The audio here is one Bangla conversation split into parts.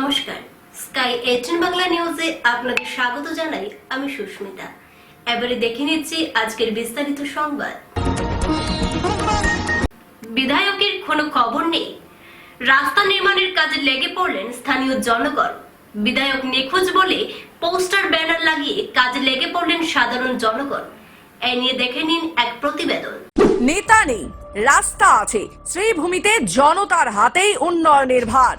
নমস্কার, স্কাই 18 বাংলা নিউজে আপনাদের স্বাগত জানাই। আমি সুস্মিতা। এবারে দেখে নিচ্ছি আজকের বিস্তারিত সংবাদ। বিধায়কের কোনো খবর নেই, রাস্তা নির্মাণের কাজে লেগে পড়লেন স্থানীয় জনগণ। বিধায়ক নিখোঁজ বলে পোস্টার ব্যানার লাগিয়ে কাজে লেগে পড়লেন সাধারণ জনগণ। এই নিয়ে দেখে নিন এক প্রতিবেদন। নেতা নেই, রাস্তা আছে, শ্রীভূমিতে জনতার হাতেই উন্নয়নের ভার।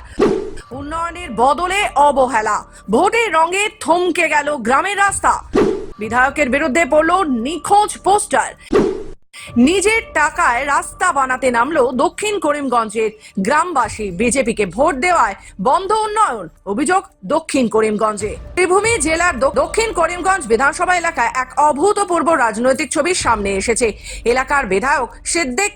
উন্নয়নের বদলে অবহেলা, ভোটের রঙে থমকে গেল গ্রামের রাস্তা। বিধায়কের বিরুদ্ধে পড়ল নিখোঁজ পোস্টার। নিজের টাকায় রাস্তা বানাতে নামলো দক্ষিণ করিমগঞ্জের গ্রামবাসী। বিজেপিকে ভোট দেওয়ায় বন্ধ উন্নয়ন, অভিযোগ দক্ষিণ করিমগঞ্জে। শ্রীভূমি জেলার দক্ষিণ করিমগঞ্জ বিধানসভা এলাকায় এক অভূতপূর্ব রাজনৈতিক ছবির সামনে এসেছে। এলাকার বিধায়ক সিদ্দিক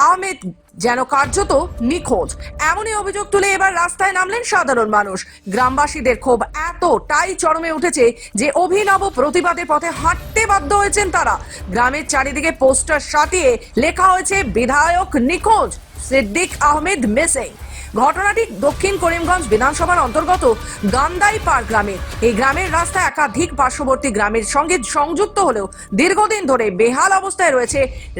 আহমেদ যেন কার্যত নিখোঁজ, এমনই অভিযোগ তুলে এবার রাস্তায় নামলেন সাধারণ মানুষ। গ্রামবাসীদের ক্ষোভ এতটাই চরমে উঠেছে যে অভিনব প্রতিবাদের পথে হাঁটতে বাধ্য হয়েছেন তারা। গ্রামের চারিদিকে পোস্টার সাটিয়ে লেখা হয়েছে বিধায়ক নিখোঁজ, সিদ্দিক আহমেদ মিসিং। ঘটনাটি দক্ষিণ করিমগঞ্জ বিধানসভার অন্তর্গত গান্দাইপাড় গ্রামে। এই গ্রামের রাস্তা একাধিক পার্শ্ববর্তী গ্রামের সঙ্গে সংযুক্ত হলেও দীর্ঘদিন ধরে বেহাল অবস্থায় রয়েছে।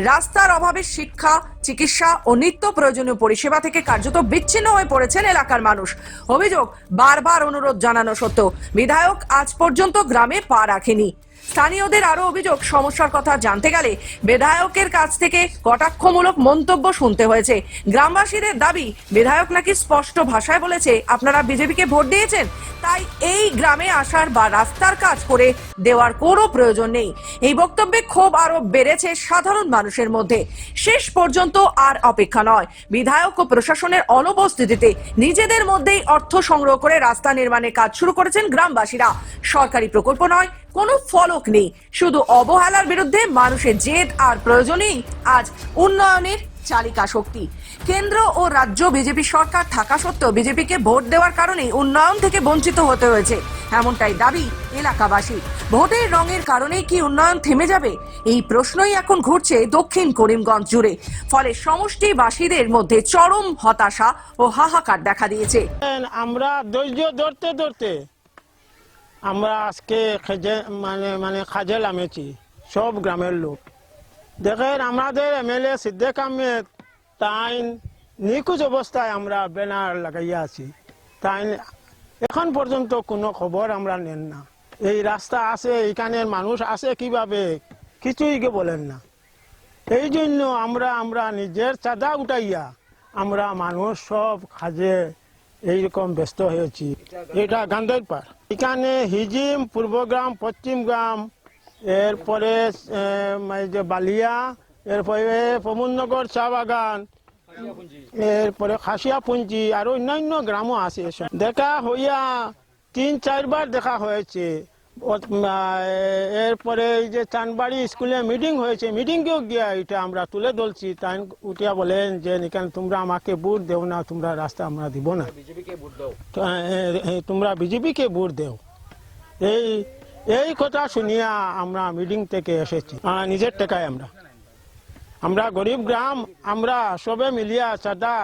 রাস্তার অভাবে শিক্ষা, চিকিৎসা ও নিত্য প্রয়োজনীয় পরিষেবা থেকে কার্যত বিচ্ছিন্ন হয়ে পড়েছেন এলাকার মানুষ। অভিযোগ, বারবার অনুরোধ জানানো সত্ত্বেও বিধায়ক আজ পর্যন্ত গ্রামে পা রাখেনি। স্থানীয়দের আরো অভিযোগ, সমস্যার কথা জানতে গেলে বিধায়কের কাছ থেকে কটাক্ষমূলক মন্তব্য শুনতে হয়েছে। গ্রামবাসীদের দাবি, বিধায়ক নাকি স্পষ্ট ভাষায় বলেছে আপনারা বিজেপিকে ভোট দিয়েছেন, তাই এই গ্রামে আসার বা রাস্তার কাজ করে দেওয়ার কোনো প্রয়োজন নেই। এই বক্তব্যে ক্ষোভ আরো বেড়েছে সাধারণ মানুষের মধ্যে। শেষ পর্যন্ত আর অপেক্ষা নয়, বিধায়ক ও প্রশাসনের অনুপস্থিতিতে নিজেদের মধ্যেই অর্থ সংগ্রহ করে রাস্তা নির্মাণের কাজ শুরু করেছেন গ্রামবাসীরা। সরকারি প্রকল্প নয়, কোনো ফলক নেই, শুধু অবহেলার বিরুদ্ধে মানুষের জেদ আর প্রয়োজনেই আজ উন্নয়নের চালিকা শক্তি। কেন্দ্র ও রাজ্য বিজেপি সরকার থাকা সত্ত্বেও বিজেপিকে ভোট দেওয়ার কারণে উন্নয়ন থেকে বঞ্চিত হতে হয়েছে, এমনটাই দাবি এলাকাবাসী। ভোটের রঙের কারণেই কি উন্নয়ন থেমে যাবে? এই প্রশ্নই এখন ঘুরছে দক্ষিণ করিমগঞ্জ জুড়ে। ফলে সমষ্টিবাসীদের মধ্যে চরম হতাশা ও হাহাকার দেখা দিয়েছে। আমরা ধৈর্য ধরতে ধরতে আমরা আজকে খাজে নামেছি সব গ্রামের লোক। দেখেন আমাদের এমএলএ সিদ্দিক আহমেদ তাই নিখোঁজ অবস্থায় আমরা ব্যানার লাগাইয়া আছি, তাই এখন পর্যন্ত কোনো খবর আমরা নেন না। এই রাস্তা আছে, এখানের মানুষ আছে কিভাবে কিছুই বলেন না। এই জন্য আমরা নিজের চাঁদা উঠাইয়া আমরা মানুষ সব কাজে এইরকম ব্যস্ত হয়েছি। এটা গান্দাইপাড়, এখানে হিজিম, পূর্বগ্রাম, পশ্চিম গ্রাম, এরপরে যে বালিয়া, এরপরে প্রমোদনগর চা বাগান, এরপরে খাসিয়াপুঞ্জি আর অন্যান্য গ্রামও আছে। দেখা হইয়া 3-4 বার দেখা হয়েছে। এরপরে এই যে চানবাড়ি স্কুলে মিটিং হয়েছে, মিটিংকেও গিয়া এটা আমরা তুলে ধরছি। তাই উঠিয়া বলেন যে এখানে তোমরা আমাকে ভোট দেও না, তোমরা রাস্তা আমরা দিব না, তোমরা বিজেপিকে ভোট দেও। এই কথা শুনিয়া আমরা মিটিং থেকে এসেছি। নিজের টাকায় আমরা গরিব গ্রাম, আমরা সবে মিলিয়া চাঁদা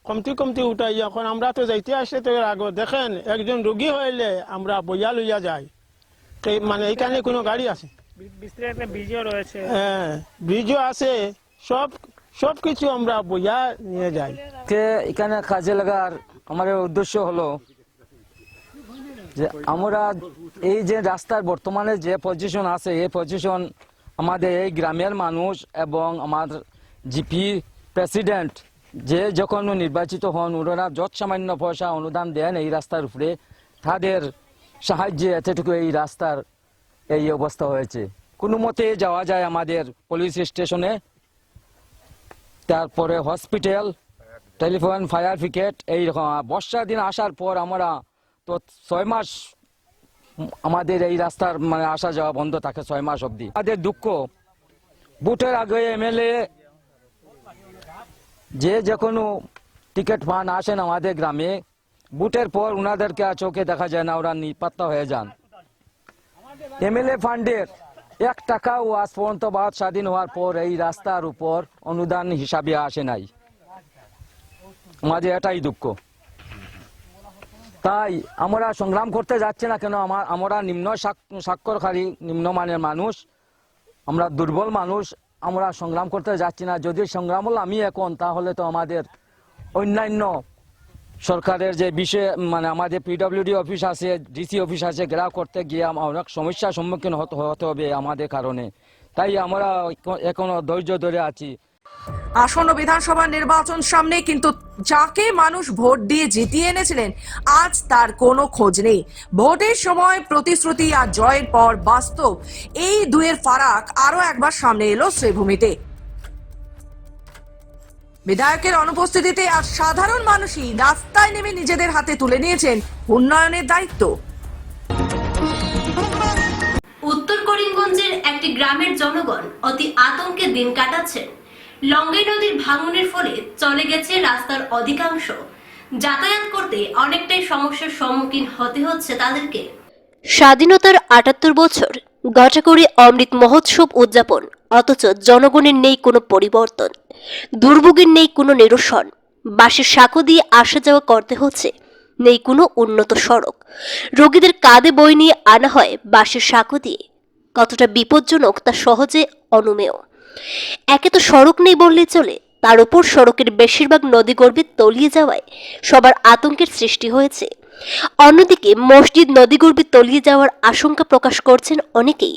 কমতি উঠাই। এখন আমরা তো যাইতে আসে তো আগে দেখেন একজন রোগী হইলে আমরা বইয়া লইয়া যাই, মানে এখানে কোনো গাড়ি আছে, হ্যাঁ ব্রিজও আছে, সবকিছু আমরা বইয়া নিয়ে যাই। এখানে কাজে লাগার আমার উদ্দেশ্য হলো যে আমরা এই যে রাস্তার বর্তমানে যে পজিশন আছে, এই পজিশন আমাদের এই গ্রামের মানুষ এবং আমার জিপি প্রেসিডেন্ট যে যখন নির্বাচিত হন, ওনারা যত সামান্য পয়সা অনুদান দেন এই রাস্তার উপরে, তাদের সাহায্যে এতটুকু এই রাস্তার এই অবস্থা হয়েছে। কোনো মতে যাওয়া যায় আমাদের পুলিশ স্টেশনে, তারপরে হসপিটাল, টেলিফোন, ফায়ার ব্রিগেড। এইরকম বর্ষার দিন আসার পর আমরা তো 6 মাস আমাদের এই রাস্তার আসা যাওয়া বন্ধ থাকে, 6 মাস অবধি। আমাদের দুঃখ, ভোটের আগে এমএলএ যে কোনো টিকিট পান আসেন আমাদের গ্রামে, ভোটের পর ওনাদেরকে চোখে দেখা যায় না, ওরা নিপাত্তা হয়ে যান। এমএলএ ফান্ডের 1 টাকাও আজ পর্যন্ত ভারত স্বাধীন হওয়ার পর এই রাস্তার উপর অনুদান হিসাবে আসে নাই। আমাদের এটাই দুঃখ। তাই আমরা সংগ্রাম করতে যাচ্ছি না কেন, আমরা নিম্ন স্বাক্ষরকারী নিম্নমানের মানুষ, আমরা দুর্বল মানুষ, আমরা সংগ্রাম করতে যাচ্ছি না। যদি সংগ্রাম হল আমি এখন, তাহলে তো আমাদের অন্যান্য সরকারের যে বিষয়ে মানে আমাদের পিডব্লিউডি অফিস আছে, ডিসি অফিস আছে, ঘেরাও করতে গিয়ে অনেক সমস্যার সম্মুখীন হতে হবে আমাদের কারণে। তাই আমরা এখনো ধৈর্য ধরে আছি। আসন্ন বিধানসভা নির্বাচন সামনে, কিন্তু যাকে মানুষ ভোট দিয়ে জিতিয়ে এনেছিলেন আজ তার কোনো খোঁজ নেই। ভোটের সময় প্রতিশ্রুতি আর জয়ের পর বাস্তব, এই দুয়ের ফারাক আরো একবার সামনে এলো শ্রীভূমিতে। বিধায়কের অনুপস্থিতিতে আর সাধারণ মানুষই রাস্তায় নেমে নিজেদের হাতে তুলে নিয়েছেন উন্নয়নের দায়িত্ব। উত্তর করিমগঞ্জের একটি গ্রামের জনগণ অতি আতঙ্কে দিন কাটাচ্ছেন। লঙ্গাই নদীর ভাঙনের ফলে চলে গেছে রাস্তার অধিকাংশ। যাতায়াত করতে অনেকটাই সমস্যার সম্মুখীন হতে হচ্ছে তাদেরকে। স্বাধীনতার ৭৮ বছর ঘটা অমৃত মহোৎসব উদযাপন, অথচ জনগণের নেই কোনো পরিবর্তন, দুর্ভোগের নেই কোনো নিরসন। বাঁশের সাঁকো দিয়ে আসা যাওয়া করতে হচ্ছে, নেই কোনো উন্নত সড়ক। রোগীদের কাঁধে বই নিয়ে আনা হয় বাঁশের সাঁকো দিয়ে। কতটা বিপজ্জনক তা সহজে অনুমেয়। একে তো সড়ক নেই বললেই চলে, তার উপর সড়কের বেশিরভাগ নদীগর্ভে তলিয়ে যাওয়ায় সবার আতঙ্কের সৃষ্টি হয়েছে। অন্যদিকে মসজিদ নদীগর্ভে তলিয়ে যাওয়ার আশঙ্কা প্রকাশ করছেন অনেকেই।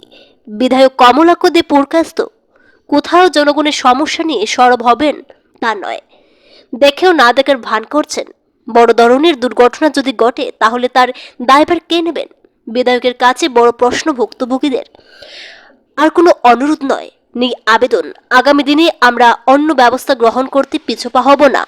বিধায়ক কমলাক্ষ দে পুরকাস্ত কোথাও জনগণের সমস্যা নিয়ে সরব হবেন তা নয়, দেখেও না দেখার ভান করছেন। বড় ধরনের দুর্ঘটনা যদি ঘটে তাহলে তার দায়ভার কে নেবেন? বিধায়কের কাছে বড় প্রশ্ন ভুক্তভোগীদের। আর কোনো অনুরোধ নয়, নেই আবেদন, আগামী দিনে আমরা অন্য ব্যবস্থা গ্রহণ করতে পিছপা হব না।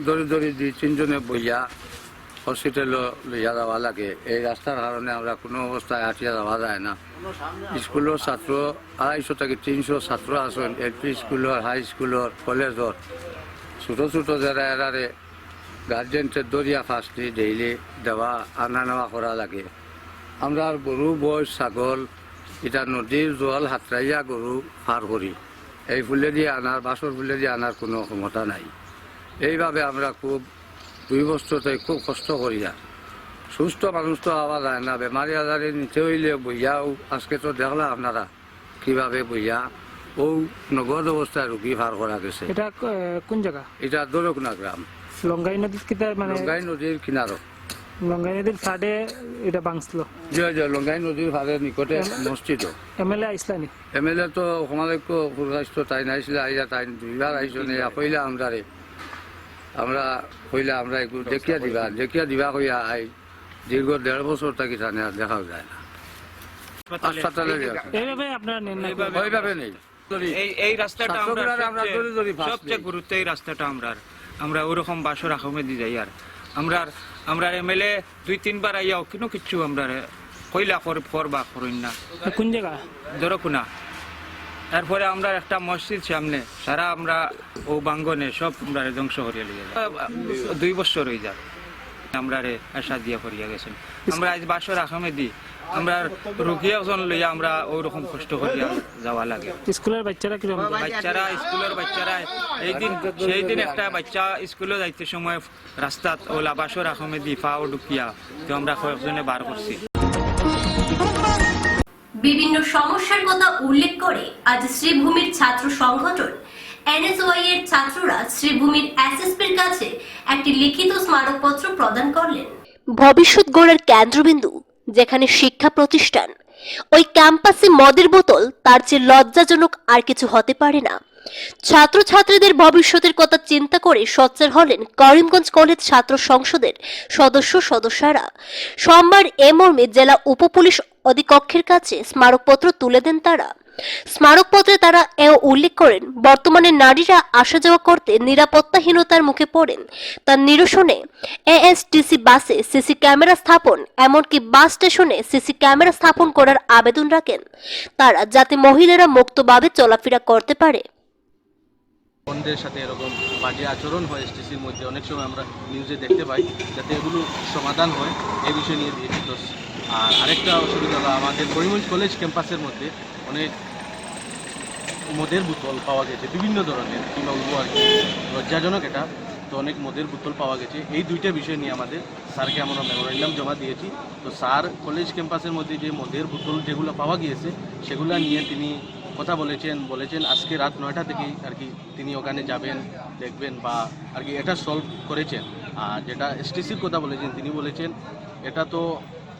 দড়ি দড়ি 2-3 জনে বইয়া হসপিটালে লইয়া যাওয়া লাগে। এই রাস্তার কারণে আমরা কোনো অবস্থায় হাঁটিয়া যাওয়া যায় না। স্কুলের ছাত্র 250 থেকে 300 ছাত্র আছেন, এলপি স্কুলের, হাই স্কুলের, কলেজের। ছোটো ছোটো যারা এরারে গার্জেন্টের দরিয়া ফাঁসটি ডেইলি দেওয়া আনা নেওয়া করা লাগে। আমরা গরু, বই, ছাগল এটা নদীর জল হাতরাইয়া গরু পার করি। এই ফুলে দিয়ে আনার, বাসর ফুলে দিয়ে আনার কোনো ক্ষমতা নাই। এইভাবে আমরা খুব 2 বছরতে খুব কষ্ট করিয়া। সুস্থ মানুষ তো হওয়া যায় না, বেমারি আজারে নিতে হইলে বইয়াও আজকে তো দেখলাম আপনারা কিভাবে বইয়া ও নগদ অবস্থায় রুগী ভার করা গেছে। এটা কোন জায়গা? এটা দরকনা গ্রাম, লঙ্গাই নদীর কিতা মানে লঙ্গাই নদীর কিনারো। লঙ্গাই নদীর সাইডে এটা বাংছিল। যে লঙ্গাই নদীর ভারে নিকটে মসজিদ। এমএলএ আইসলানি? এমএলএ তো সমাজক্য পুরস্কার তাই নাইছিলে, আইয়া তাই 2বার আইসনে কইলা আমরা কইলা আমরা একটু দেখিয়া দিবা কইয়া আই দীর্ঘ 1.5 বছর থাকি থানে আর দেখাও যায় না। হাসপাতালে এইভাবে আপনারা নেন না? ওইভাবে নেই। এই রাস্তাটা আমরা আমরা দড়ি দড়ি ফাঁস সবচেয়ে গুরুত্ব এই রাস্তাটা আমরা ওরকম বাসর আহমে দি যাই। আর আমরা এমএলএ 2-3 বার আইয়াও কিন্তু কিচ্ছু আমরা কইলা করবা করইন না। কোন জায়গা? দরকুনা। এরপরে আমরা একটা মসজিদ সামনে সারা আমরা ও বাঙ্গনে সব আমরা ধ্বংস করিয়া লিয়ে যাই। 2 বছর হয়ে যায় আমরা আশা দিয়া করিয়া গেছেন। আমরা আজ বাসর আহমে দি আমরা রুগী একজন লইয়া আমরা ওরকম কষ্ট করিয়া যাওয়া লাগে। স্কুলের বাচ্চারা কিরকম? স্কুলের বাচ্চারা সেই দিন একটা বাচ্চা স্কুলে যাইতে সময় রাস্তাত ওলা বাসর আহমে দি পাও ঢুকিয়া তো আমরা কয়েকজনে বার করছি। বিভিন্ন সমস্যার কথা উল্লেখ করে আজ শ্রীভূমির ছাত্র সংগঠন এনএসওয়াই এর ছাত্ররা শ্রীভূমির এসএসপির কাছে একটি লিখিত স্মারকপত্র প্রদান করলেন। ভবিষ্যৎ গড়ার কেন্দ্রবিন্দু যেখানে শিক্ষা প্রতিষ্ঠান, ওই ক্যাম্পাসে মদের বোতল তার চেয়ে লজ্জাজনক আর কিছু হতে পারে না। ছাত্রছাত্রীদের ভবিষ্যতের কথা চিন্তা করে সোচ্চার হলেন করিমগঞ্জ কলেজ ছাত্র সংসদের সদস্যরা। সোমবার এ মর্মে জেলা উপপুলিশ অধিকক্ষের কাছে স্মারকপত্র তুলে দেন তারা। স্মারকপত্রে তারা এও উল্লেখ করেন, বর্তমানে নারীরা আসা যাওয়া করতে নিরাপত্তাহীনতার মুখে পড়েন। তার নিরসনে এএসটিসি বাসে সিসি ক্যামেরা স্থাপন, এমনকি বাস স্টেশনে সিসি ক্যামেরা স্থাপন করার আবেদন রাখেন তারা, যাতে মহিলারা মুক্তভাবে চলাফেরা করতে পারে। বোনদের সাথে এরকম বাজে আচরণ হয় এসটিসির মধ্যে, অনেক সময় আমরা নিউজে দেখতে পাই, যাতে এগুলো সমাধান হয় এই বিষয় নিয়ে দিয়েছি। তো আর আরেকটা অসুবিধা হলো আমাদের করিমগঞ্জ কলেজ ক্যাম্পাসের মধ্যে অনেক মদের বোতল পাওয়া গেছে, বিভিন্ন ধরনের, কিংবা বলবো আর কি লজ্জাজনক এটা। তো অনেক মদের বোতল পাওয়া গেছে, এই দুইটা বিষয় নিয়ে আমাদের স্যারকে আমরা মেমোরেন্ডাম জমা দিয়েছি। তো স্যার কলেজ ক্যাম্পাসের মধ্যে যে মদের বোতল যেগুলো পাওয়া গিয়েছে সেগুলো নিয়ে তিনি কথা বলেছেন আজকে রাত 9টা থেকেই আর কি তিনি ওখানে যাবেন, দেখবেন বা আর কি এটা সলভ করেছেন। আর যেটা এসটিসির কথা বলেছেন, তিনি বলেছেন এটা তো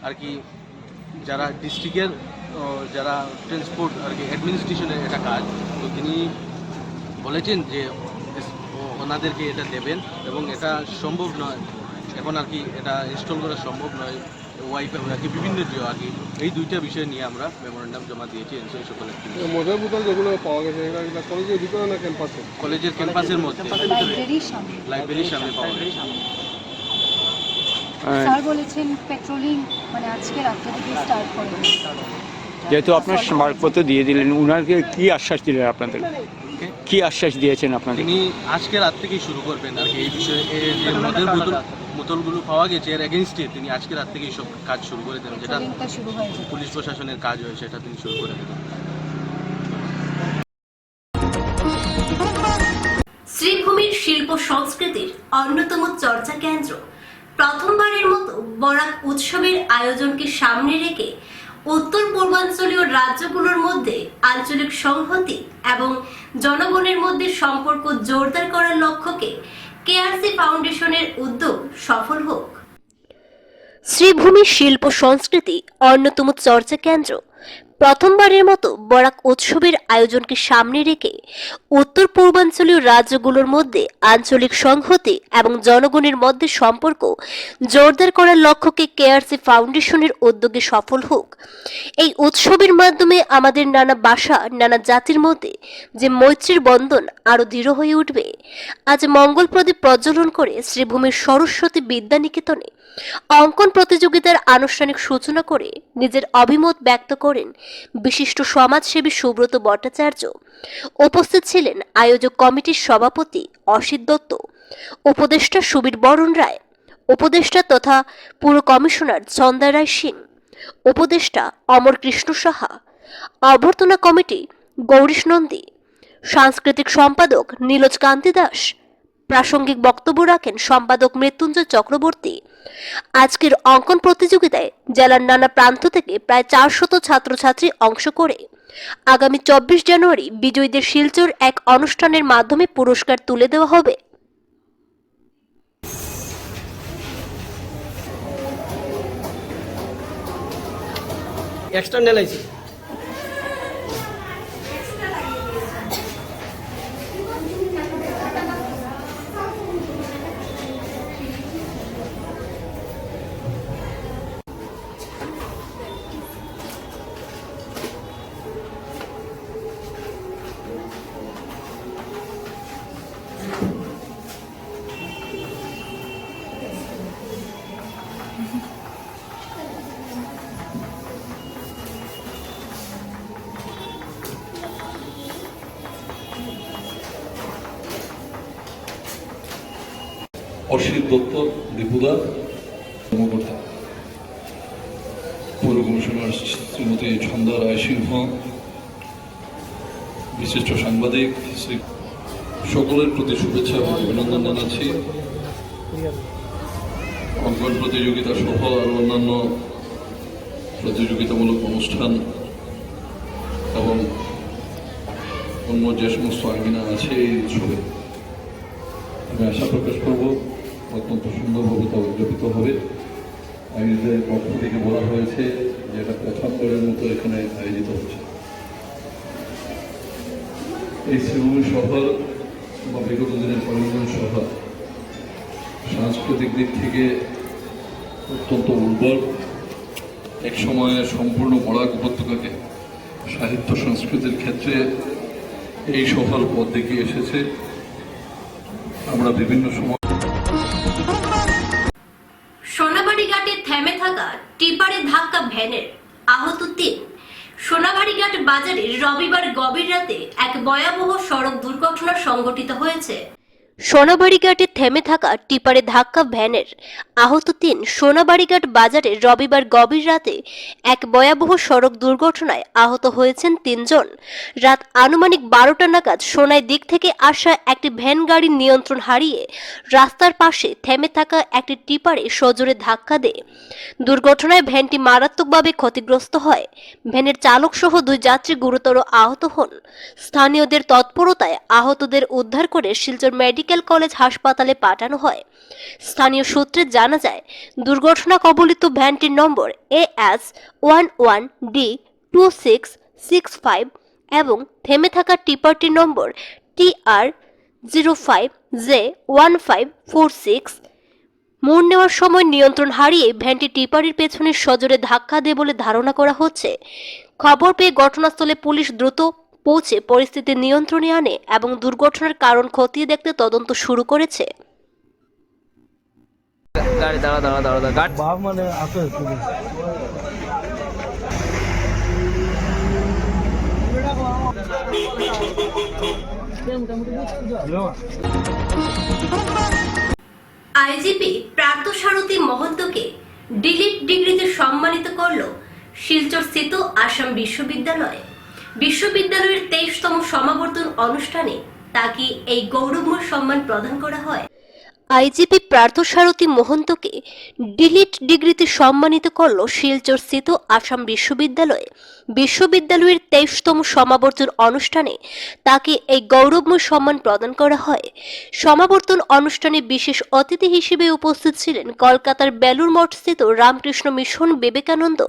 আর কি যারা ডিস্ট্রিক্টের যারা ট্রান্সপোর্ট আর কি অ্যাডমিনিস্ট্রেশনের এটা কাজ, তো তিনি বলেছেন যে ওনাদেরকে এটা দেবেন, এবং এটা সম্ভব নয় এখন আর কি এটা ইনস্টল করা সম্ভব নয় ওয়াইফাই আর কি বিভিন্ন জিও আর কি। এই দুইটা বিষয় নিয়ে আমরা মেমোরেন্ডাম জমা দিয়েছি এনসিও সকলের। মদের বোতল যেগুলো পাওয়া গেছে এটা কলেজের ভিতরে না ক্যাম্পাসে? কলেজের ক্যাম্পাসের মধ্যে লাইব্রেরির সামনে পাওয়া গেছে। স্যার বলেছেন পেট্রোলিং মানে আজকে রাত্রে থেকে স্টার্ট করবেন। যেহেতু আপনার স্মারকপত্র দিয়ে দিলেন, উনাকে কি আশ্বাস দিলেন আপনাদের? কি আশ্বাস দিয়েছেন আপনাদের? তিনি আজকে রাত থেকেই শুরু করবেন আর কি এই বিষয়ে, যে মদের বোতলগুলো পাওয়া গেছে এর এগেনস্টে তিনি আজকে রাত থেকেই সব কাজ শুরু করে দেবেন, যেটা পুলিশ প্রশাসনের কাজ হয় সেটা তিনি শুরু করে দেবেন। শ্রীভূমির শিল্প সংস্কৃতির অন্যতম চর্চা কেন্দ্র প্রথমবারের মতো বরাক উৎসবের আয়োজনকে সামনে রেখে উত্তর পূর্বাঞ্চলীয় রাজ্যগুলোর মধ্যে আঞ্চলিক সংহতি এবং জনগণের মধ্যে সম্পর্ক জোরদার করার লক্ষ্যকে কেআরসি ফাউন্ডেশনের উদ্যোগ সফল হোক। শ্রীভূমি শিল্প সংস্কৃতি অন্যতম চর্চা কেন্দ্র প্রথমবারের মতো বরাক উৎসবের আয়োজনকে সামনে রেখে উত্তর পূর্বাঞ্চলীয় রাজ্যগুলোর মধ্যে আঞ্চলিক সংহতি এবং জনগণের মধ্যে সম্পর্ক জোরদার করার লক্ষ্যকে কেআরসি ফাউন্ডেশনের উদ্যোগে সফল হোক। এই উৎসবের মাধ্যমে আমাদের নানা ভাষা, নানা জাতির মধ্যে যে মৈত্রীর বন্ধন আরও দৃঢ় হয়ে উঠবে। আজ মঙ্গল প্রদীপ প্রজ্বলন করে শ্রীভূমির সরস্বতী বিদ্যানিকেতনে অঙ্কন প্রতিযোগিতার আনুষ্ঠানিক সূচনা করে নিজের অভিমত ব্যক্ত করেন বিশিষ্ট সমাজসেবী সুব্রত ভট্টাচার্য। উপস্থিত ছিলেন আয়োজক কমিটির সভাপতি অসিত দত্ত, উপদেষ্টা সুবীর বরণ রায়, উপদেষ্টা তথা পুর কমিশনার চন্দা রায় সিং, উপদেষ্টা অমর কৃষ্ণ সাহা, অভ্যর্থনা কমিটি গৌরীশ নন্দী, সাংস্কৃতিক সম্পাদক নীলজ কান্তি দাস। প্রাসঙ্গিক বক্তব্য রাখেন সম্পাদক মৃত্যুঞ্জয় চক্রবর্তী। আজকের অঙ্কন প্রতিযোগিতায় জেলার নানা প্রান্ত থেকে প্রায় 400 ছাত্রছাত্রী অংশ করে আগামী 24 জানুয়ারি বিজয়ীদের শিলচর এক অনুষ্ঠানের মাধ্যমে পুরস্কার তুলে দেওয়া হবে। এক্সটার্নালাইজ অসিত দত্ত দীপুদা, কর্মকর্তা পৌর কমিশনার শ্রীমতী ছন্দা রায় সিংহ, বিশিষ্ট সাংবাদিক, সকলের প্রতি শুভেচ্ছা এবং অভিনন্দন জানাচ্ছি। অঙ্কন প্রতিযোগিতা সহ আরও অন্যান্য প্রতিযোগিতামূলক অনুষ্ঠান এবং অন্য যে সমস্ত আঙ্গিনা আছে এই উৎসবে আমি আশা প্রকাশ করব অত্যন্ত সুন্দরভাবে তা উদযাপিত হবে। আয়োজকদের পক্ষ থেকে বলা হয়েছে যে এটা প্রথমবারের মতো এখানে আয়োজিত হচ্ছে। এই শ্রীভূমি শহর বা বিগত দিনের করিমগঞ্জ শহর সাংস্কৃতিক দিক থেকে অত্যন্ত উর্বর, এক সময়ে সম্পূর্ণ বরাক উপত্যকাকে সাহিত্য সংস্কৃতির ক্ষেত্রে এই শহর পথ দেখিয়ে এসেছে। আমরা বিভিন্ন সময় সোনাবাড়ি ঘাটে থেমে থাকা টিপারে ধাক্কা ভ্যানের, আহত 3। সোনাবাড়ি ঘাট বাজারে রবিবার গভীর রাতে এক ভয়াবহ সড়ক দুর্ঘটনা সংঘটিত হয়েছে। সোনাবাড়িঘাটে থেমে থাকা টিপারে ধাক্কা ভ্যানের, আহত 3। সোনাবাড়িঘাট বাজারে রবিবার গভীর রাতে এক ভয়াবহ সড়ক দুর্ঘটনায় আহত হয়েছেন 3 জন। রাত আনুমানিক 12টা নাগাদ সোনাই দিক থেকে আসা একটি ভ্যান গাড়ির নিয়ন্ত্রণ হারিয়ে রাস্তার পাশে থেমে থাকা একটি টিপারে সজোরে ধাক্কা দেয়। দুর্ঘটনায় ভ্যানটি মারাত্মকভাবে ক্ষতিগ্রস্ত হয়। ভ্যানের চালক সহ 2 যাত্রী গুরুতর আহত হন। স্থানীয়দের তৎপরতায় আহতদের উদ্ধার করে শিলচর মেডিকেল কলেজ হাসপাতালে পাঠানো হয়। স্থানীয় সূত্রে জানা যায়, দুর্ঘটনা কবলিত ভ্যানটির নম্বর AS11D2665 এবং থেমে থাকা টিপারটির নম্বর TR05J1546। মোড় নেওয়ার সময় নিয়ন্ত্রণ হারিয়ে ভ্যানটি টিপারের পেছনে সজোরে ধাক্কা দেয় বলে ধারণা করা হচ্ছে। খবর পেয়ে ঘটনাস্থলে পুলিশ দ্রুত পৌঁছে পরিস্থিতি নিয়ন্ত্রণে আনে এবং দুর্ঘটনার কারণ খতিয়ে দেখতে তদন্ত শুরু করেছে। আইজিপি পার্থসারথী মহন্তকে ডিলিট ডিগ্রিতে সম্মানিত করল শিলচর স্থিত আসাম বিশ্ববিদ্যালয়। বিশ্ববিদ্যালয়ের 23তম সমাবর্তন অনুষ্ঠানে তাকে এই গৌরবময় সম্মান প্রদান করা হয়। আইজিপি পার্থসারথী মহন্তকে ডিলিট ডিগ্রিতে সম্মানিত করল শিলচর স্থিত আসাম বিশ্ববিদ্যালয়। বিশ্ববিদ্যালয়ের 23তম সমাবর্তন অনুষ্ঠানে তাকে এই গৌরবময় সম্মান প্রদান করা হয়। সমাবর্তন অনুষ্ঠানে বিশেষ অতিথি হিসেবে উপস্থিত ছিলেন কলকাতার বেলুর মঠ স্থিত Ramakrishna mission Vivekananda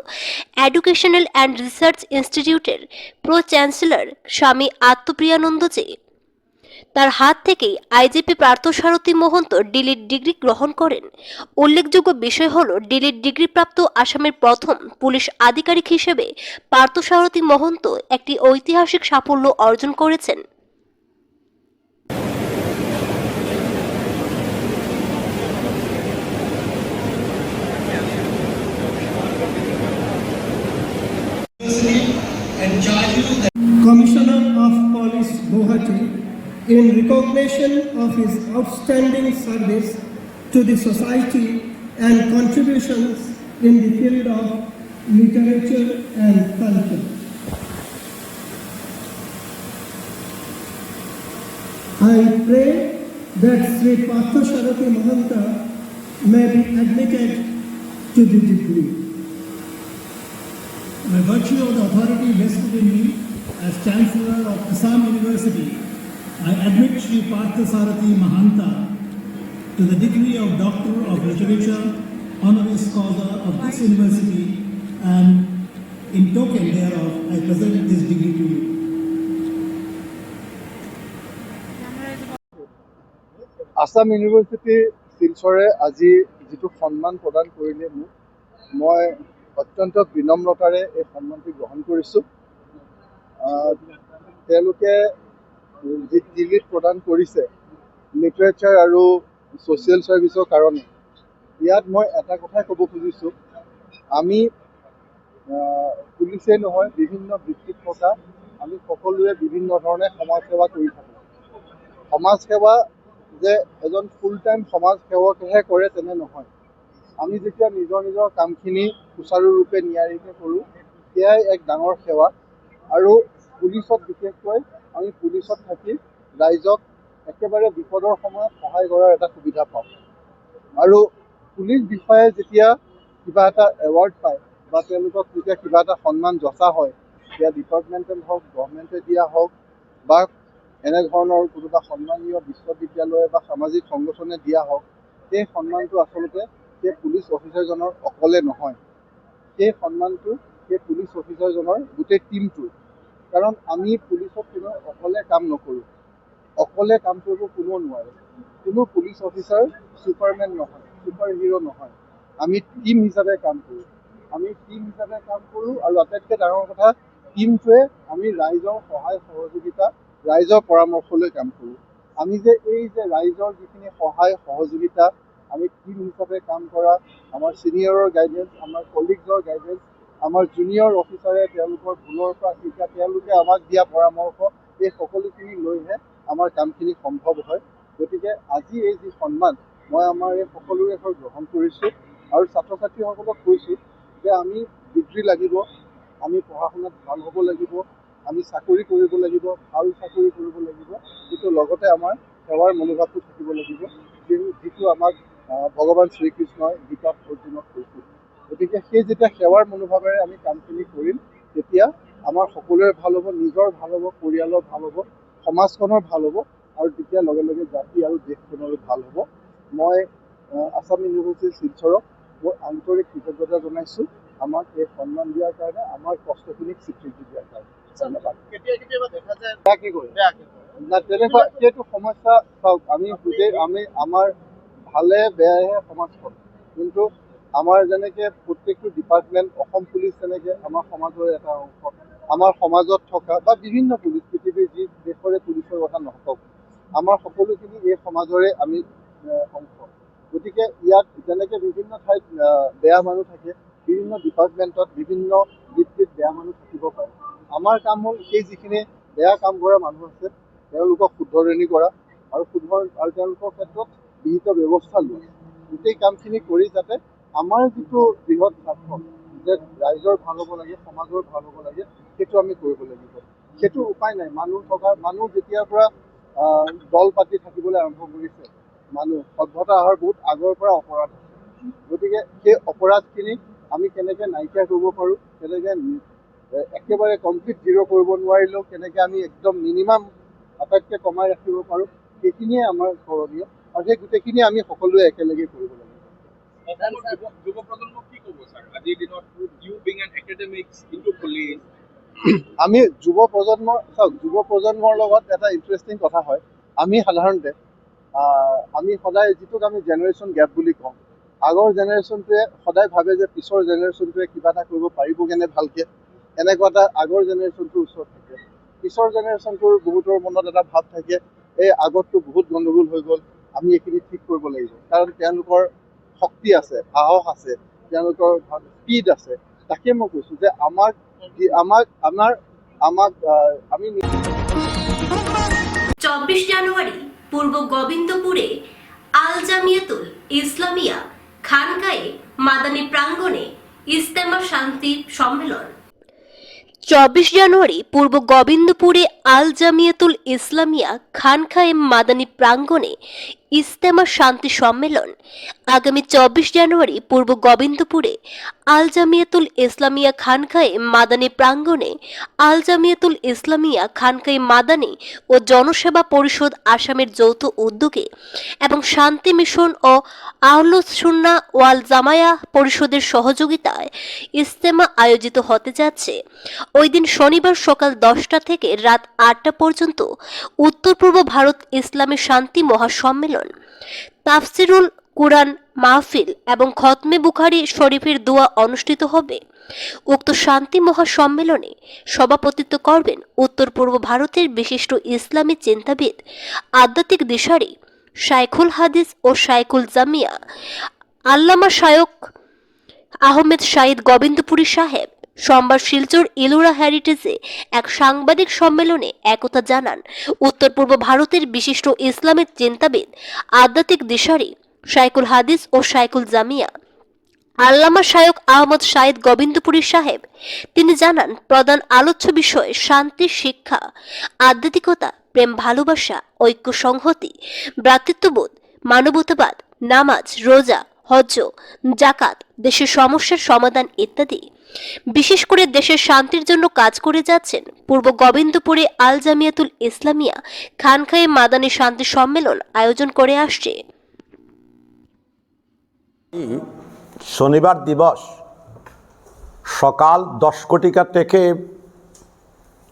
educational and research ইনস্টিটিউটের প্রো চ্যান্সেলর স্বামী আত্মপ্রিয়ানন্দজি। তার হাত থেকেই IGP Parthasarathi Mahanta delete degree গ্রহণ করেন। উল্লেখযোগ্য বিষয় হল, ডিলিট ডিগ্রিপ্রাপ্ত আসামের প্রথম পুলিশ আধিকারিক হিসেবে পার্থসারথী মহন্ত একটি ঐতিহাসিক সাফল্য অর্জন করেছেন। Commissioner of Police Guwahati, in recognition of his outstanding service to the society and contributions in the field of literature and culture. I pray that Sri Parthasarathi Mahanta may be admitted to the degree. By virtue of the authority vested in me as Chancellor of Assam University, I admit Sri Parthasarathi Mahanta to the degree of Doctor of Literature, honoris causa of this university, and in token thereof, I present this degree to you. Assam university শিলচৰে আজি যিটো সন্মান প্ৰদান কৰিলে মোক, মই অত্যন্ত বিনম্ৰতাৰে এই সন্মানটি গ্ৰহণ কৰিছোঁ। তেওঁলোকে যি ডিগ্ৰী প্ৰদান কৰিছে লিটাৰেচাৰ আৰু ছ'চিয়েল ছাৰ্ভিচৰ কাৰণে, ইয়াত মই এটা কথাই ক'ব খুজিছোঁ, আমি পুলিচেই নহয়, বিভিন্ন বৃত্তিত থকা আমি সকলোৱে বিভিন্ন ধৰণে সমাজ সেৱা কৰি থাকোঁ। সমাজ সেৱা যে এজন ফুল টাইম সমাজ সেৱকেহে কৰে তেনে নহয়। আমি যেতিয়া নিজৰ নিজৰ কামখিনি সুচাৰুৰূপে নিয়াৰিকৈ কৰোঁ, সেয়াই এক ডাঙৰ সেৱা। আৰু পুলিচত বিশেষকৈ আমি পুলিচত থাকি ৰাইজক একেবাৰে বিপদৰ সময়ত সহায় কৰাৰ এটা সুবিধা পাওঁ। আৰু পুলিচ বিষয়াই যেতিয়া কিবা এটা এৱাৰ্ড পায় বা তেওঁলোকক যেতিয়া কিবা এটা সন্মান যচা হয়, সেয়া ডিপাৰ্টমেণ্টেল হওক, গভৰ্ণমেণ্টে দিয়া হওক বা এনেধৰণৰ কোনোবা সন্মানীয় বিশ্ববিদ্যালয় বা সামাজিক সংগঠনে দিয়া হওক, সেই সন্মানটো আচলতে সেই পুলিচ অফিচাৰজনৰ অকলে নহয়, সেই সন্মানটো সেই পুলিচ অফিচাৰজনৰ গোটেই টিমটোৰ। কাৰণ আমি পুলিচত কোনো অকলে কাম নকৰোঁ, অকলে কাম কৰিব কোনেও নোৱাৰে। কোনো পুলিচ অফিচাৰ ছুপাৰমেন নহয়, ছুপাৰ হিৰো নহয়। আমি টিম হিচাপে কাম কৰোঁ, আৰু আটাইতকৈ ডাঙৰ কথা, টিমটোৱে আমি ৰাইজৰ সহায় সহযোগিতা, ৰাইজৰ পৰামৰ্শ লৈ কাম কৰোঁ। আমি যে এই যে ৰাইজৰ যিখিনি সহায় সহযোগিতা, আমি টিম হিচাপে কাম কৰা, আমাৰ ছিনিয়ৰৰ গাইডেঞ্চ, আমাৰ কলিগছৰ গাইডেঞ্চ, আমাৰ জুনিয়ৰ অফিচাৰে তেওঁলোকৰ ভুলৰ পৰা শিকা, তেওঁলোকে আমাক দিয়া পৰামৰ্শ, এই সকলোখিনি লৈহে আমাৰ কামখিনি সম্ভৱ হয়। গতিকে আজি এই যি সন্মান, মই আমাৰ এই সকলোৰে হৈ গ্ৰহণ কৰিছোঁ আৰু ছাত্ৰ ছাত্ৰীসকলক কৈছোঁ যে আমি ডিগ্ৰী লাগিব, আমি পঢ়া শুনাত ভাল হ'ব লাগিব, আমি চাকৰি কৰিব লাগিব, ভাল চাকৰি কৰিব লাগিব, কিন্তু লগতে আমাৰ সেৱাৰ মনোভাৱটো থাকিব লাগিব, যিটো আমাক ভগৱান শ্ৰীকৃষ্ণই গীতাত অৰ্জুনক কৈছিল। গতিকে সেই যেতিয়া সেৱাৰ মনোভাৱেৰে আমি কামখিনি কৰিম, তেতিয়া আমাৰ সকলোৰে ভাল হ'ব, নিজৰ ভাল হ'ব, পৰিয়ালৰ ভাল হ'ব, সমাজখনৰ ভাল হ'ব, আৰু তেতিয়া লগে লগে জাতি আৰু দেশখনৰো ভাল হ'ব। মই আছাম ইউনিভাৰ্চিটি শিলচৰক মোৰ আন্তৰিক কৃতজ্ঞতা জনাইছোঁ আমাক এই সন্মান দিয়াৰ কাৰণে, আমাৰ কষ্টখিনিক স্বীকৃতি দিয়াৰ কাৰণে। ধন্যবাদ। কেতিয়াবা দেখা যায় বেয়াকে কৰে না, তেনেকুৱা সেইটো সমস্যা। চাওক, আমি আমাৰ ভালে বেয়াহে সমাজখন, কিন্তু আমাৰ যেনেকৈ প্ৰত্যেকটো ডিপাৰ্টমেণ্ট, অসম পুলিচ যেনেকৈ আমাৰ সমাজৰ এটা অংশ, আমাৰ সমাজত থকা বা বিভিন্ন পুলিচ, পৃথিৱীৰ যি দেশৰে পুলিচৰ কথা নকওক, আমাৰ সকলোখিনি এই সমাজৰে আমি অংশ। গতিকে ইয়াত যেনেকৈ বিভিন্ন ঠাইত বেয়া মানুহ থাকে, বিভিন্ন ডিপাৰ্টমেণ্টত বিভিন্ন বৃত্তিত বেয়া মানুহ থাকিব পাৰে। আমাৰ কাম হ'ল সেই যিখিনি বেয়া কাম কৰা মানুহ আছে তেওঁলোকক শুধৰণি কৰা আৰু তেওঁলোকৰ ক্ষেত্ৰত বিহিত ব্যৱস্থা লোৱা। গোটেই কামখিনি কৰি যাতে আমাৰ যিটো বৃহৎ স্বাৰ্থ যে ৰাইজৰ ভাল হ'ব লাগে, সমাজৰ ভাল হ'ব লাগে, সেইটো আমি কৰিব লাগিব। সেইটো উপায় নাই। মানুহ যেতিয়াৰ পৰা দল পাতি থাকিবলৈ আৰম্ভ কৰিছে, মানুহ সভ্যতা অহাৰ বহুত আগৰ পৰা অপৰাধ আছে। গতিকে সেই অপৰাধখিনি আমি কেনেকৈ নাইকিয়া কৰিব পাৰোঁ, কেনেকৈ একেবাৰে কমপ্লিট জিৰ' কৰিব নোৱাৰিলেও কেনেকৈ আমি একদম মিনিমাম আটাইতকৈ কমাই ৰাখিব পাৰোঁ, সেইখিনিয়ে আমাৰ কৰণীয়, আৰু সেই গোটেইখিনি আমি সকলোৱে একেলগে কৰিব লাগিব। যুৱ প্ৰজন্মক কি ক'ব ছাৰ আজিৰ দিনত, you being an academics into police? আমি যুৱ প্ৰজন্মৰ লগত এটা ইণ্টাৰেষ্টিং কথা হয়। আমি সাধাৰণতে আমি সদায় যিটোক আমি জেনেৰেশ্যন গেপ বুলি কওঁ, আগৰ জেনেৰেশ্যনটোৱে সদায় ভাবে যে পিছৰ জেনেৰেশ্যনটোৱে কিবা এটা কৰিব পাৰিবগৈনে ভালকৈ, এনেকুৱা এটা আগৰ জেনেৰেশ্যনটোৰ ওচৰত থাকে। পিছৰ জেনেৰেশ্যনটোৰ বহুতৰ মনত এটা ভাৱ থাকে, এই আগততো বহুত গণ্ডগোল হৈ গ'ল, আমি এইখিনি ঠিক কৰিব লাগিব, কাৰণ তেওঁলোকৰ শক্তি আছে, সাহস আছে, তেওঁলোকৰ স্পীড আছে। তাকে মই কৈছোঁ যে আমি 24 জানুয়ারি পূর্ব গোবিন্দপুরে আল জামিয়াতুল ইসলামিয়া খানকায়ে মাদানী প্রাঙ্গণে ইজতেমা শান্তি সম্মেলন। 24 জানুয়ারি পূর্ব গোবিন্দপুরে আল জামিয়াতুল ইসলামিয়া খানকায়ে মাদানী প্রাঙ্গণে ইজতেমা শান্তি সম্মেলন। আগামী 24 জানুয়ারি পূর্ব গোবিন্দপুরে আল জামিয়াতুল ইসলামিয়া খানকায়ে মাদানী প্রাঙ্গণে আল জামিয়াতুল ইসলামিয়া খানকায়ে মাদানী ও জনসেবা পরিষদ আসামের যৌথ উদ্যোগে এবং শান্তি মিশন ও আহলুস সুন্নাহ ওয়াল জামায়াহ পরিষদের সহযোগিতায় ইজতেমা আয়োজিত হতে যাচ্ছে। ওই দিন শনিবার সকাল 10টা থেকে রাত 8টা পর্যন্ত উত্তর পূর্ব ভারত ইসলামী শান্তি মহাসম্মেলন, তাফসিরুল কুরআন মাহফিল এবং খতমে বুখারী শরীফের দোয়া অনুষ্ঠিত হবে। উক্ত শান্তি মহাসম্মেলনে সভাপতিত্ব করবেন উত্তর পূর্ব ভারতের বিশিষ্ট ইসলামী চিন্তাবিদ, আধ্যাত্মিক দিশারি, শাইখুল হাদিস ও শাইখুল জামিয়া আল্লামা শায়খ আহমেদ শাহিদ গোবিন্দপুরী সাহেব। সোমবার শিলচর ইলোরা হেরিটেজে এক সাংবাদিক সম্মেলনে একথা জানান উত্তর পূর্ব ভারতের বিশিষ্ট ইসলামিক চিন্তাবিদ, আধ্যাত্মিক দিশারি, শাইখুল হাদিস ও শাইখুল জামিয়া আল্লামা শায়খ আহমদ শাহিদ গোবিন্দপুরী সাহেব। তিনি জানান প্রধান আলোচ্য বিষয় শান্তি, শিক্ষা, আধ্যাত্মিকতা, প্রেম, ভালোবাসা, ঐক্য, সংহতি, ভ্রাতৃত্ববোধ, মানবতাবাদ, নামাজ, রোজা, হজ্জ, জাকাত, দেশের সমস্যার সমাধান ইত্যাদি। বিশেষ করে দেশের শান্তির জন্য কাজ করে যাচ্ছেন পূর্ব গোবিন্দপুরে আল জামিয়াতুল ইসলামিয়া খানকায়ে মাদানী শান্তি সম্মেলন আয়োজন করে আসছে। শনিবার দিবস সকাল 10 কোটিকা থেকে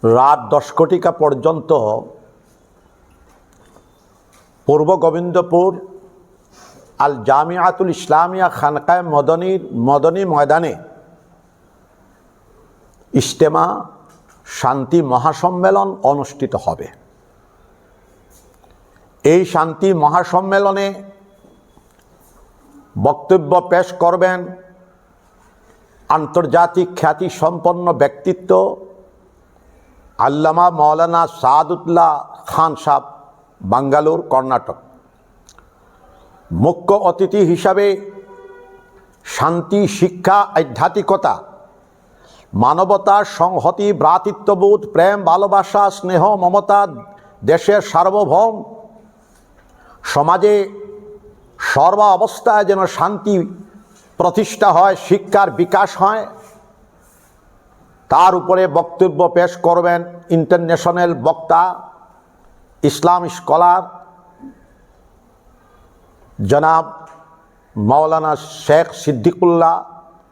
রাত 10 কোটিকা পর্যন্ত পূর্ব গোবিন্দপুর আল জামিয়াতুল ইসলামিয়া খানকায় মদনী ময়দানে ইজতেমা শান্তি মহাসম্মেলন অনুষ্ঠিত হবে। এই শান্তি মহাসম্মেলনে বক্তব্য পেশ করবেন আন্তর্জাতিক খ্যাতিসম্পন্ন ব্যক্তিত্ব আল্লামা মৌলানা সাদুল্লাহ খান সাহেব, বাঙ্গালোর, কর্ণাটক। মুখ্য অতিথি হিসাবে শান্তি, শিক্ষা, আধ্যাত্মিকতা, মানবতা, সংহতি, ভ্রাতৃত্ববোধ, প্রেম, ভালোবাসা, স্নেহ, মমতা, দেশের সার্বভৌম সমাজে সর্ব অবস্থায় যেন শান্তি প্রতিষ্ঠা হয়, শিক্ষার বিকাশ হয়, তার উপরে বক্তব্য পেশ করবেন ইন্টারন্যাশনাল বক্তা, ইসলাম স্কলার জনাব মৌলানা শেখ সিদ্দিকুল্লাহ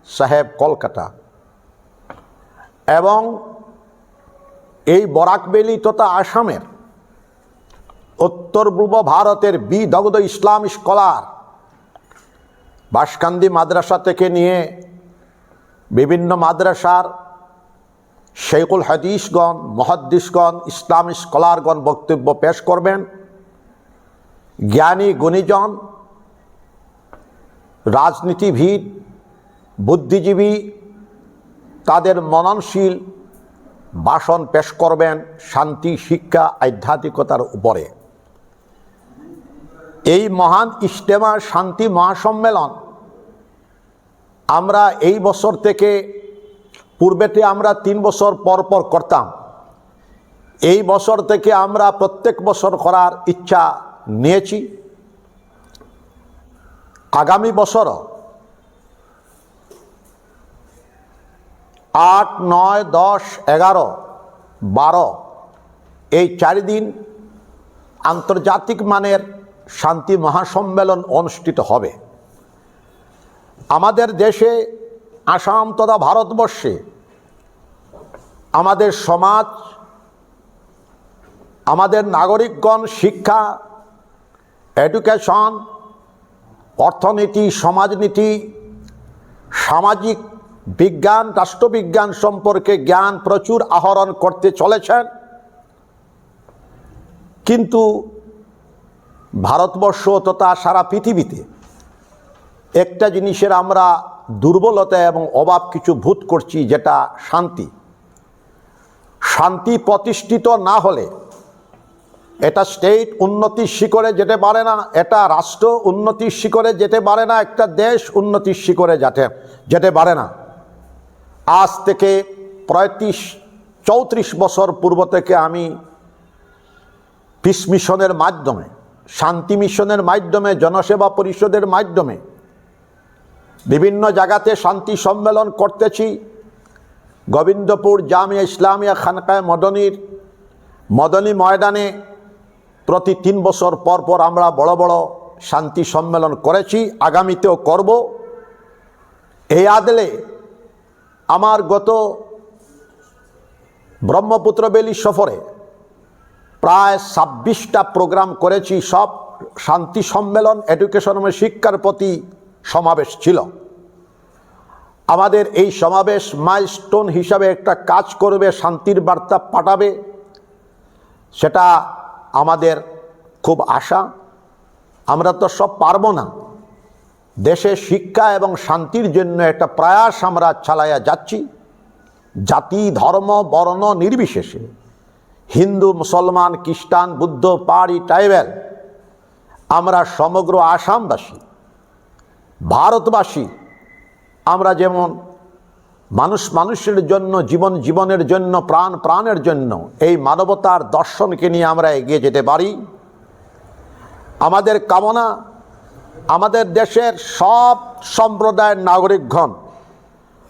সাহেব, কলকাতা। এবং এই বরাকবেলি তথা আসামের উত্তর পূর্ব ভারতের বিদগ্ধ ইসলাম স্কলার, বাঁশকান্দি মাদ্রাসা থেকে নিয়ে বিভিন্ন মাদ্রাসার শেখুল হাদিসগণ, মুহাদ্দিসগণ, ইসলাম স্কলারগণ বক্তব্য পেশ করবেন। জ্ঞানী গুণীজন, রাজনীতিবিদ, বুদ্ধিজীবী তাদের মননশীল ভাষণ পেশ করবেন শান্তি, শিক্ষা, আধ্যাত্মিকতার উপরে। এই মহান ইজতেমা শান্তি মহাসম্মেলন আমরা এই বছর থেকে, পূর্বেতে আমরা 3 বছর পর পর করতাম, এই বছর থেকে আমরা প্রত্যেক বছর করার ইচ্ছা নিয়েছি। আগামী বছর 8, 9, 10, 11, 12 এই 4 দিন আন্তর্জাতিক মানের শান্তি মহাসম্মেলন অনুষ্ঠিত হবে। আমাদের দেশে, আসাম তথা ভারতবর্ষে আমাদের সমাজ, আমাদের নাগরিকগণ শিক্ষা, এডুকেশন, অর্থনীতি, সমাজনীতি, সামাজিক বিজ্ঞান, রাষ্ট্রবিজ্ঞান সম্পর্কে জ্ঞান প্রচুর আহরণ করতে চলেছেন। কিন্তু ভারতবর্ষ তথা সারা পৃথিবীতে একটা জিনিসের আমরা দুর্বলতা এবং অভাব কিছু বোধ করছি, যেটা শান্তি। শান্তি প্রতিষ্ঠিত না হলে এটা স্টেট উন্নতির শিখরে যেতে পারে না, এটা রাষ্ট্র উন্নতির শিখরে যেতে পারে না, একটা দেশ উন্নতির শিখরে যেতে পারে না। আজ থেকে 34 বছর পূর্ব থেকে আমি পিস মিশনের মাধ্যমে, শান্তি মিশনের মাধ্যমে, জনসেবা পরিষদের মাধ্যমে বিভিন্ন জায়গাতে শান্তি সম্মেলন করতেছি। গোবিন্দপুর জামিয়া ইসলামিয়া খানকায় মদনী ময়দানে প্রতি 3 বছর পর পর আমরা বড় বড় শান্তি সম্মেলন করেছি, আগামীতেও করব। এই আদলে আমার গত ব্রহ্মপুত্র বেলি সফরে প্রায় 26টা প্রোগ্রাম করেছি, সব শান্তি সম্মেলন, এডুকেশন এবং শিক্ষার প্রতি সমাবেশ ছিল। আমাদের এই সমাবেশ মাইলস্টোন হিসাবে একটা কাজ করবে, শান্তির বার্তা পাঠাবে, সেটা আমাদের খুব আশা। আমরা তো সব পারবো না, দেশে শিক্ষা এবং শান্তির জন্য একটা প্রয়াস আমরা চালাইয়া যাচ্ছি। জাতি, ধর্ম, বর্ণ নির্বিশেষে, হিন্দু, মুসলমান, খ্রিস্টান, বুদ্ধ, পাহাড়ি, ট্রাইবেল, আমরা সমগ্র আসামবাসী, ভারতবাসী, আমরা যেমন মানুষের জন্য, জীবনের জন্য, প্রাণের জন্য এই মানবতার দর্শনকে নিয়ে আমরা এগিয়ে যেতে পারি। আমাদের কামনা আমাদের দেশের সব সম্প্রদায়ের নাগরিকগণ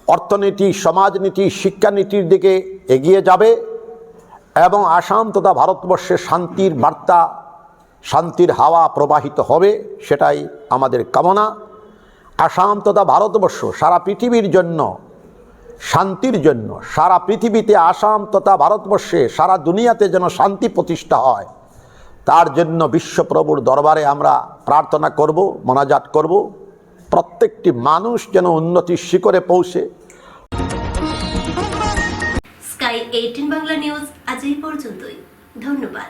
অর্থনীতি, সমাজনীতি, শিক্ষানীতির দিকে এগিয়ে যাবে এবং আসাম তথা ভারতবর্ষে শান্তির বার্তা, শান্তির হাওয়া প্রবাহিত হবে, সেটাই আমাদের কামনা। আসাম তথা ভারতবর্ষ সারা পৃথিবীর জন্য শান্তির জন্য, সারা পৃথিবীতে, আসাম তথা ভারতবর্ষে, সারা দুনিয়াতে যেন শান্তি প্রতিষ্ঠা হয়, তার জন্য বিশ্বপ্রভুর দরবারে আমরা প্রার্থনা করব, মোনাজাত করব। প্রত্যেকটি মানুষ যেন উন্নতির শিখরে পৌঁছে। স্কাই 18 বাংলা নিউজ আজ এই পর্যন্তই। ধন্যবাদ।